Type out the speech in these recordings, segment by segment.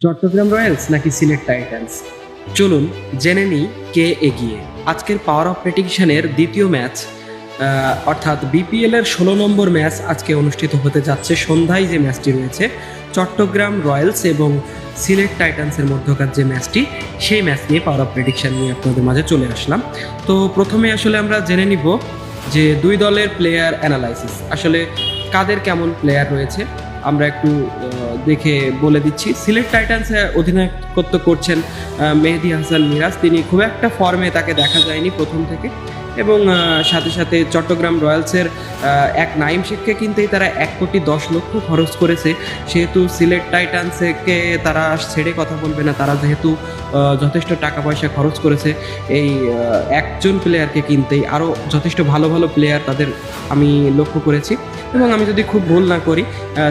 Chittagong Royals নাকি Sylhet Titans? চলুন জেনে নিই কে এগিয়ে। আজকের পাওয়ার অফ প্রেডিকশনের দ্বিতীয় ম্যাচ, অর্থাৎ বিপিএল এর 16 নম্বর ম্যাচ আজকে অনুষ্ঠিত হতে যাচ্ছে। সন্ধ্যায় যে ম্যাচটি রয়েছে চট্টগ্রাম রয়্যালস এবং সিলেট টাইটান্সের মধ্যকার যে ম্যাচটি, সেই ম্যাচ নিয়ে পাওয়ার অফ প্রেডিকশন নিয়ে আপনাদের মাঝে চলে আসলাম। তো প্রথমে আসলে আমরা জেনে নিব যে দুই দলের প্লেয়ার অ্যানালাইসিস, আসলে কাদের কেমন প্লেয়ার রয়েছে আমরা একটু দেখে বলে দিচ্ছি। সিলেট টাইটান্সে অধিনায়কত্ব করছেন মেহেদী হাসান মিরাজ। তিনি খুব একটা ফর্মে তাকে দেখা যায়নি প্রথম থেকে, এবং সাথে সাথে চট্টগ্রাম রয়্যালসের এক নাইম শেখকে কিনতেই তারা 1,10,00,000 খরচ করেছে। সেহেতু সিলেট টাইটান্সকে তারা ছেড়ে কথা বলবে না। তারা যেহেতু যথেষ্ট টাকা পয়সা খরচ করেছে এই একজন প্লেয়ারকে কিনতেই, আরও যথেষ্ট ভালো ভালো প্লেয়ার তাদের আমি লক্ষ্য করেছি। এবং আমি যদি খুব ভুল না করি,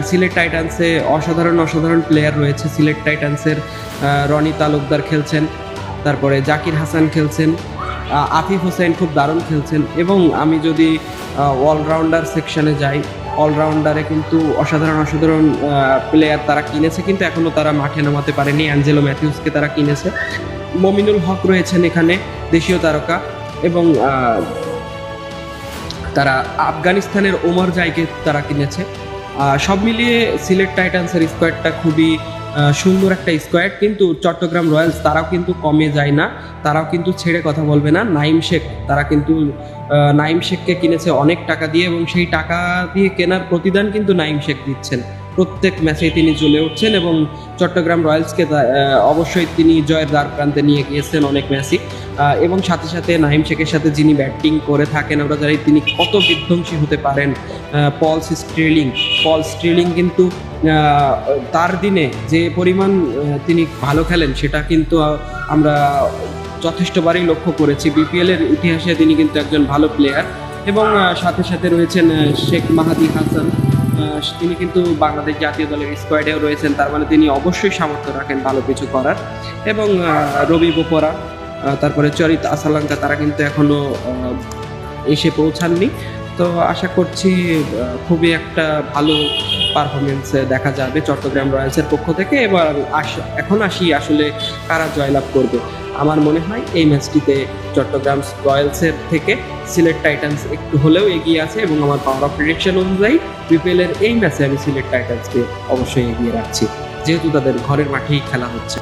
সিলেট টাইটান্সে অসাধারণ প্লেয়ার রয়েছে। সিলেট টাইটান্সের রনি তালুকদার খেলছেন, তারপরে জাকির হাসান খেলছেন, আফিফ হোসেন খুব দারুণ খেলছেন। এবং আমি যদি অলরাউন্ডার সেকশনে যাই, অলরাউন্ডারে কিন্তু অসাধারণ প্লেয়ার তারা কিনেছে, কিন্তু এখনও তারা মাঠে নামাতে পারেনি। অ্যাঞ্জেলো ম্যাথিউসকে তারা কিনেছে। মমিনুল হক রয়েছেন এখানে, দেশীয় তারকা। এবং তারা আফগানিস্তানের ওমর জাইকে তারা কিনেছে। সব মিলিয়ে সিলেট টাইটান্সের স্কোয়াডটা খুবই সুন্দর একটা স্কোয়াড। কিন্তু চট্টগ্রাম রয়্যালস তারাও কিন্তু কমে যায় না, তারাও কিন্তু ছেড়ে কথা বলবে না। নাইম শেখ, তারা কিন্তু নাইম শেখকে কিনেছে অনেক টাকা দিয়ে, এবং সেই টাকা দিয়ে কেনার প্রতিদান কিন্তু নাইম শেখ দিচ্ছেন। প্রত্যেক ম্যাচে তিনি জ্বলে উঠছেন, এবং চট্টগ্রাম রয়্যালসকে অবশ্যই তিনি জয়ের দ্বার প্রান্তে নিয়ে গিয়েছেন অনেক ম্যাচই। এবং সাথে সাথে নাইম শেখের সাথে যিনি ব্যাটিং করে থাকেন আমরা জানি তিনি কত বিধ্বংসী হতে পারেন। পল স্ট্রিলিং কিন্তু তার দিনে যে পরিমাণ তিনি ভালো খেলেন সেটা কিন্তু আমরা যথেষ্টবারই লক্ষ্য করেছি। বিপিএল এর ইতিহাসে তিনি কিন্তু একজন ভালো প্লেয়ার। এবং সাথে সাথে রয়েছেন শেখ মাহাদি হাসান, তিনি কিন্তু বাংলাদেশ জাতীয় দলের স্কোয়াডেও রয়েছেন। তার মানে তিনি অবশ্যই সামর্থ্য রাখেন ভালো কিছু করার। এবং রবি বোপরা, তারপরে চরিত আসালাঙ্কা, তারা কিন্তু এখনো এসে পৌঁছাননি। তো আশা করছি খুবই একটা ভালো পারফরমেন্স দেখা যাবে চট্টগ্রাম রয়্যালসের পক্ষ থেকে। এবার এখন আসি আসলে কারা জয়লাভ করবে। আমার মনে হয় এই ম্যাচটিতে চট্টগ্রাম রয়্যালসের থেকে সিলেট টাইটান্স একটু হলেও এগিয়ে আছে, এবং আমার পাওয়ার অফ প্রেডিকশন অনুযায়ী বিপিএল এর এই ম্যাচে আমি সিলেট টাইটান্সকে অবশ্যই এগিয়ে রাখছি, যেহেতু তাদের ঘরের মাঠেই খেলা হচ্ছে।